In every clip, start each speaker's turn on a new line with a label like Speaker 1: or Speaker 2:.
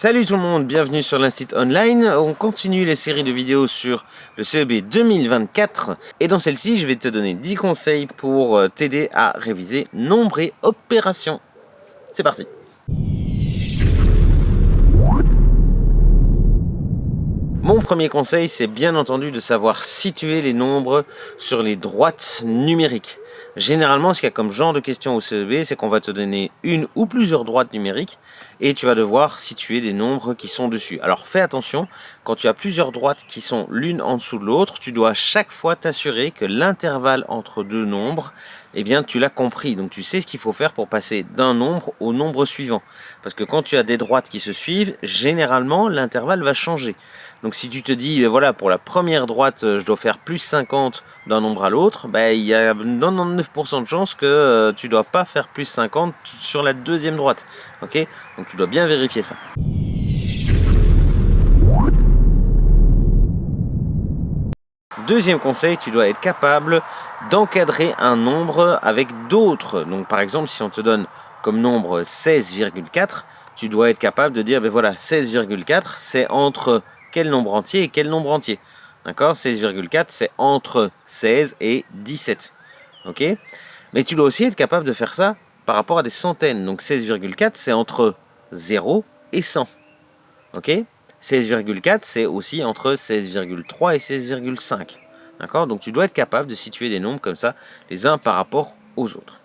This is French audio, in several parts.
Speaker 1: Salut tout le monde, bienvenue sur l'Instit Online. On continue les séries de vidéos sur le CEB 2024 et dans celle-ci je vais te donner 10 conseils pour t'aider à réviser nombre et opérations. C'est parti. Mon premier conseil, c'est bien entendu de savoir situer les nombres sur les droites numériques. Généralement, ce qu'il y a comme genre de question au CEB, c'est qu'on va te donner une ou plusieurs droites numériques et tu vas devoir situer des nombres qui sont dessus. Alors fais attention, quand tu as plusieurs droites qui sont l'une en dessous de l'autre, tu dois à chaque fois t'assurer que l'intervalle entre deux nombres, eh bien tu l'as compris. Donc tu sais ce qu'il faut faire pour passer d'un nombre au nombre suivant. Parce que quand tu as des droites qui se suivent, généralement l'intervalle va changer. Donc si tu te dis, voilà, pour la première droite, je dois faire plus 50 d'un nombre à l'autre, il y a 99% de chances que tu ne dois pas faire plus 50 sur la deuxième droite. Ok? Donc tu dois bien vérifier ça. Deuxième conseil, tu dois être capable d'encadrer un nombre avec d'autres. Donc par exemple, si on te donne comme nombre 16,4, tu dois être capable de dire, voilà, 16,4, c'est entre quel nombre entier et quel nombre entier. D'accord? 16,4, c'est entre 16 et 17. Ok? Mais tu dois aussi être capable de faire ça par rapport à des centaines. Donc 16,4, c'est entre 0 et 100. Ok? 16,4, c'est aussi entre 16,3 et 16,5. D'accord? Donc tu dois être capable de situer des nombres comme ça, les uns par rapport aux autres.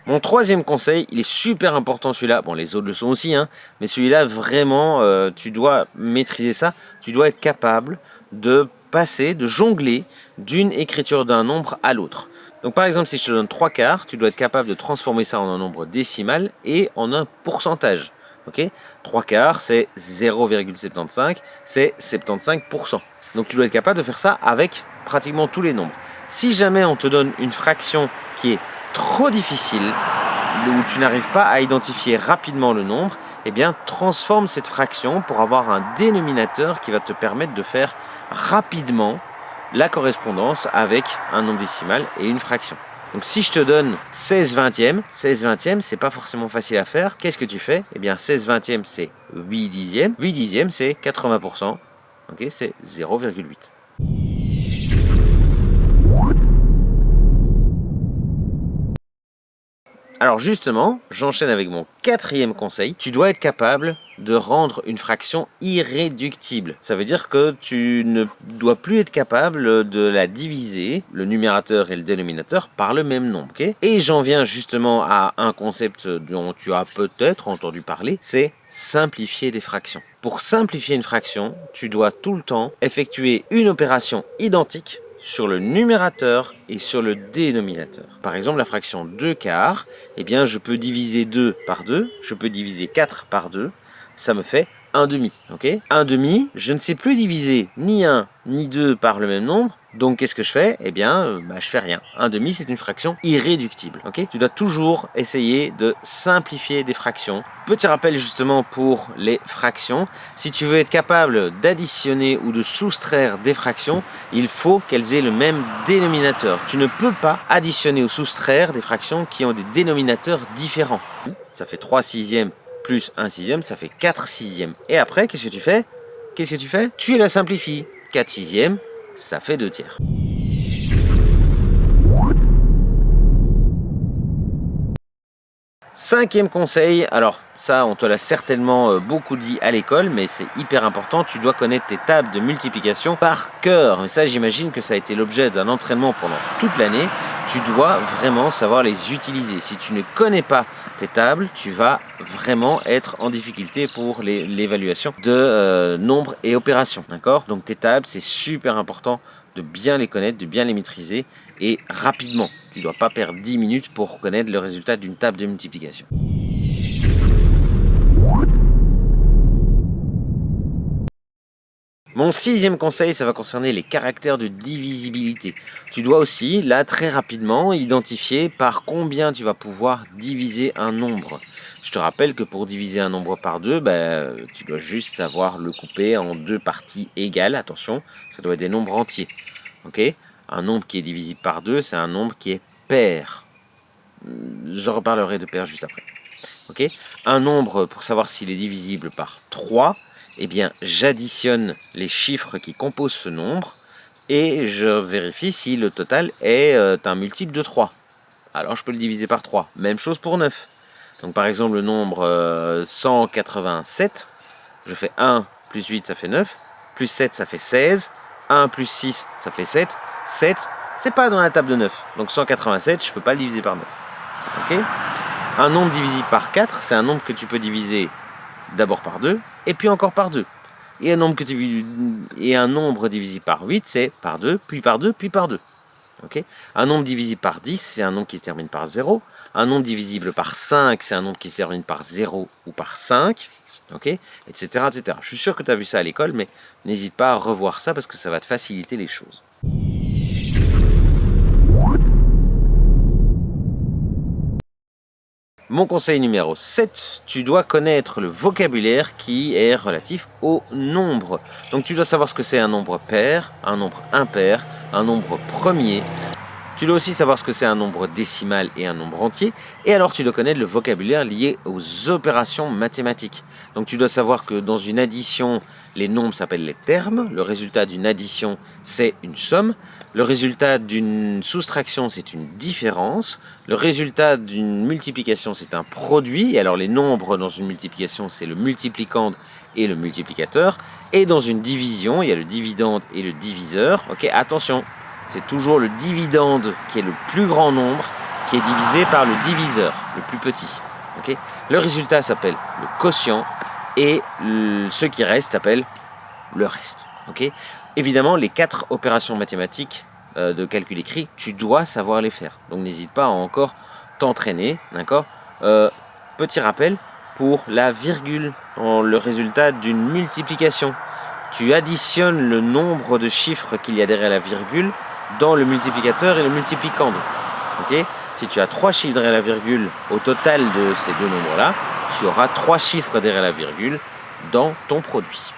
Speaker 1: Mon troisième conseil, il est super important celui-là, bon les autres le sont aussi, mais celui-là vraiment, tu dois maîtriser ça, tu dois être capable de passer, de jongler d'une écriture d'un nombre à l'autre. Donc par exemple, si je te donne 3 quarts, tu dois être capable de transformer ça en un nombre décimal et en un pourcentage. Okay, 3 quarts, c'est 0,75, c'est 75%. Donc tu dois être capable de faire ça avec pratiquement tous les nombres. Si jamais on te donne une fraction qui est trop difficile, où tu n'arrives pas à identifier rapidement le nombre, eh bien transforme cette fraction pour avoir un dénominateur qui va te permettre de faire rapidement la correspondance avec un nombre décimal et une fraction. Donc si je te donne 16 vingtièmes, 16 vingtièmes, c'est pas forcément facile à faire. Qu'est-ce que tu fais? Eh bien 16 vingtièmes, c'est 8 dixièmes. 8 dixièmes, c'est 80%. Ok, c'est 0,8. Alors justement, j'enchaîne avec mon quatrième conseil. Tu dois être capable de rendre une fraction irréductible. Ça veut dire que tu ne dois plus être capable de la diviser, le numérateur et le dénominateur, par le même nombre. Okay? Et j'en viens justement à un concept dont tu as peut-être entendu parler, c'est simplifier des fractions. Pour simplifier une fraction, tu dois tout le temps effectuer une opération identique sur le numérateur et sur le dénominateur. Par exemple, la fraction 2 quarts, eh bien, je peux diviser 2 par 2, je peux diviser 4 par 2, ça me fait 1 demi. Okay, 1 demi, je ne sais plus diviser ni 1 ni 2 par le même nombre, donc qu'est-ce que je fais? Eh bien, je fais rien. 1 demi, c'est une fraction irréductible. Okay, tu dois toujours essayer de simplifier des fractions. Petit rappel justement pour les fractions, si tu veux être capable d'additionner ou de soustraire des fractions, il faut qu'elles aient le même dénominateur. Tu ne peux pas additionner ou soustraire des fractions qui ont des dénominateurs différents. Ça fait 3 sixièmes plus 1 sixième, ça fait 4 sixièmes. Et après, qu'est-ce que tu fais? Tu la simplifies. 4 sixièmes, ça fait 2 tiers. Cinquième conseil, alors ça on te l'a certainement beaucoup dit à l'école, mais c'est hyper important, tu dois connaître tes tables de multiplication par cœur. Mais ça j'imagine que ça a été l'objet d'un entraînement pendant toute l'année, tu dois vraiment savoir les utiliser. Si tu ne connais pas tes tables, tu vas vraiment être en difficulté pour l'évaluation de nombres et opérations. D'accord? Donc tes tables, c'est super important de bien les connaître, de bien les maîtriser et rapidement. Tu ne dois pas perdre 10 minutes pour connaître le résultat d'une table de multiplication. Mon sixième conseil, ça va concerner les caractères de divisibilité. Tu dois aussi, là, très rapidement, identifier par combien tu vas pouvoir diviser un nombre. Je te rappelle que pour diviser un nombre par 2, tu dois juste savoir le couper en 2 parties égales. Attention, ça doit être des nombres entiers. Okay, un nombre qui est divisible par 2, c'est un nombre qui est pair. je reparlerai de paires juste après. Okay, un nombre, pour savoir s'il est divisible par 3, eh bien, j'additionne les chiffres qui composent ce nombre et je vérifie si le total est un multiple de 3. Alors, je peux le diviser par 3. Même chose pour 9. Donc, par exemple, le nombre 187, je fais 1 plus 8, ça fait 9. Plus 7, ça fait 16. 1 plus 6, ça fait 7. 7, c'est pas dans la table de 9. Donc, 187, je ne peux pas le diviser par 9. Ok ? Un nombre divisible par 4, c'est un nombre que tu peux diviser d'abord par 2, et puis encore par 2. Et un nombre, divisible par 8, c'est par 2, puis par 2, puis par 2. Okay, un nombre divisible par 10, c'est un nombre qui se termine par 0. Un nombre divisible par 5, c'est un nombre qui se termine par 0 ou par 5. Okay, etc., etc. Je suis sûr que tu as vu ça à l'école, mais n'hésite pas à revoir ça parce que ça va te faciliter les choses. Mon conseil numéro 7, tu dois connaître le vocabulaire qui est relatif au nombre. Donc tu dois savoir ce que c'est un nombre pair, un nombre impair, un nombre premier. Tu dois aussi savoir ce que c'est un nombre décimal et un nombre entier. Et alors tu dois connaître le vocabulaire lié aux opérations mathématiques. Donc tu dois savoir que dans une addition, les nombres s'appellent les termes. Le résultat d'une addition, c'est une somme. Le résultat d'une soustraction, c'est une différence. Le résultat d'une multiplication, c'est un produit. Et alors les nombres dans une multiplication, c'est le multiplicand et le multiplicateur. Et dans une division, il y a le dividende et le diviseur. Ok, attention, c'est toujours le dividende qui est le plus grand nombre qui est divisé par le diviseur, le plus petit. Okay, le résultat s'appelle le quotient et ce qui reste s'appelle le reste. Okay, évidemment, les 4 opérations mathématiques de calcul écrit, tu dois savoir les faire. Donc n'hésite pas à encore t'entraîner. D'accord, petit rappel pour la virgule, le résultat d'une multiplication. Tu additionnes le nombre de chiffres qu'il y a derrière la virgule dans le multiplicateur et le multiplicand. Okay, si tu as 3 chiffres derrière la virgule au total de ces deux nombres-là, tu auras 3 chiffres derrière la virgule dans ton produit.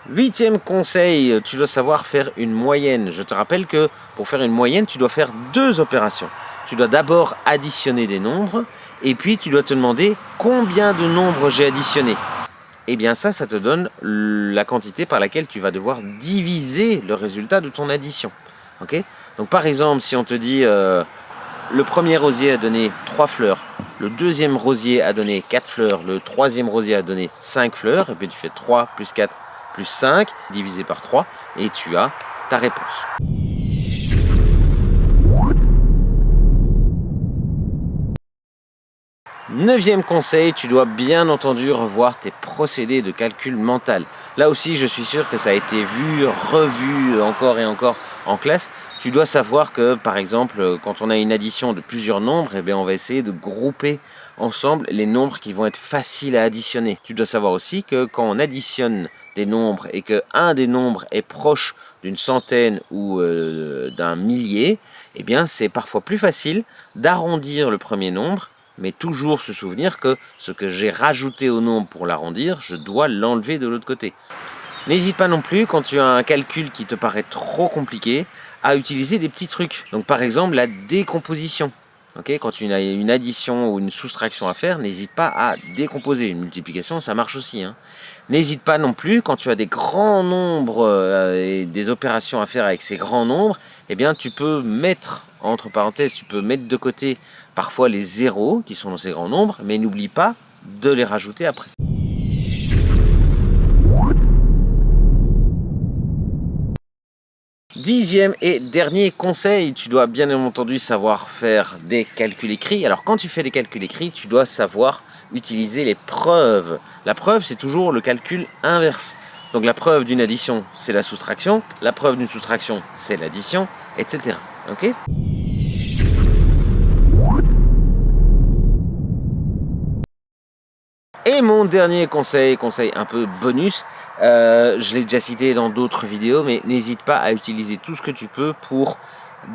Speaker 1: Huitième conseil, tu dois savoir faire une moyenne. Je te rappelle que pour faire une moyenne, tu dois faire 2 opérations. Tu dois d'abord additionner des nombres et puis tu dois te demander combien de nombres j'ai additionné. Et bien ça te donne la quantité par laquelle tu vas devoir diviser le résultat de ton addition. Okay, donc par exemple, si on te dit le premier rosier a donné 3 fleurs, le deuxième rosier a donné 4 fleurs, le troisième rosier a donné 5 fleurs, et puis tu fais 3 plus 4 plus 5 divisé par 3, et tu as ta réponse. Neuvième conseil, tu dois bien entendu revoir tes procédés de calcul mental. Là aussi, je suis sûr que ça a été vu, revu encore et encore en classe. Tu dois savoir que, par exemple, quand on a une addition de plusieurs nombres, eh bien, on va essayer de grouper ensemble les nombres qui vont être faciles à additionner. Tu dois savoir aussi que quand on additionne des nombres et qu'un des nombres est proche d'une centaine ou d'un millier, eh bien, c'est parfois plus facile d'arrondir le premier nombre, mais toujours se souvenir que ce que j'ai rajouté au nombre pour l'arrondir, je dois l'enlever de l'autre côté. N'hésite pas non plus, quand tu as un calcul qui te paraît trop compliqué, à utiliser des petits trucs. Donc par exemple la décomposition. Okay, quand tu as une addition ou une soustraction à faire, n'hésite pas à décomposer. Une multiplication, ça marche aussi. N'hésite pas non plus, quand tu as des grands nombres et des opérations à faire avec ces grands nombres, eh bien tu peux mettre, entre parenthèses, tu peux mettre de côté parfois les zéros qui sont dans ces grands nombres, mais n'oublie pas de les rajouter après. Dixième et dernier conseil, tu dois bien entendu savoir faire des calculs écrits. Alors quand tu fais des calculs écrits, tu dois savoir utiliser les preuves. La preuve, c'est toujours le calcul inverse. Donc la preuve d'une addition, c'est la soustraction. La preuve d'une soustraction, c'est l'addition, etc. Ok ? Et mon dernier conseil un peu bonus, je l'ai déjà cité dans d'autres vidéos, mais n'hésite pas à utiliser tout ce que tu peux pour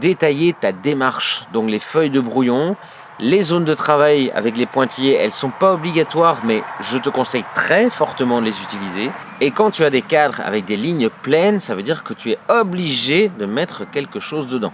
Speaker 1: détailler ta démarche. Donc les feuilles de brouillon, Les zones de travail avec les pointillés, elles sont pas obligatoires, mais je te conseille très fortement de les utiliser. Et quand tu as des cadres avec des lignes pleines, ça veut dire que tu es obligé de mettre quelque chose dedans.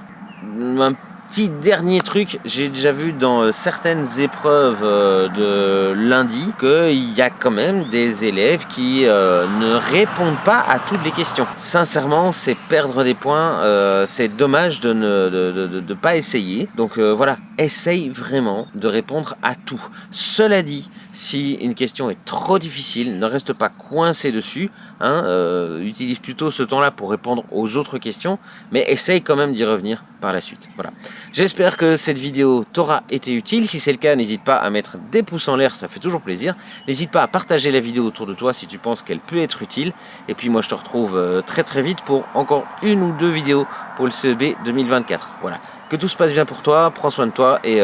Speaker 1: Un petit dernier truc, j'ai déjà vu dans certaines épreuves de lundi qu'il y a quand même des élèves qui ne répondent pas à toutes les questions. Sincèrement, c'est perdre des points, c'est dommage de ne pas essayer. Donc voilà, essaye vraiment de répondre à tout. Cela dit, si une question est trop difficile, ne reste pas coincé dessus, utilise plutôt ce temps-là pour répondre aux autres questions, mais essaye quand même d'y revenir par la suite. Voilà. J'espère que cette vidéo t'aura été utile. Si c'est le cas, n'hésite pas à mettre des pouces en l'air, ça fait toujours plaisir. N'hésite pas à partager la vidéo autour de toi si tu penses qu'elle peut être utile. Et puis moi, je te retrouve très très vite pour encore 1 ou 2 vidéos pour le CEB 2024. Voilà. Que tout se passe bien pour toi, prends soin de toi et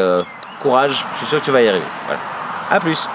Speaker 1: courage, je suis sûr que tu vas y arriver. Voilà. À plus.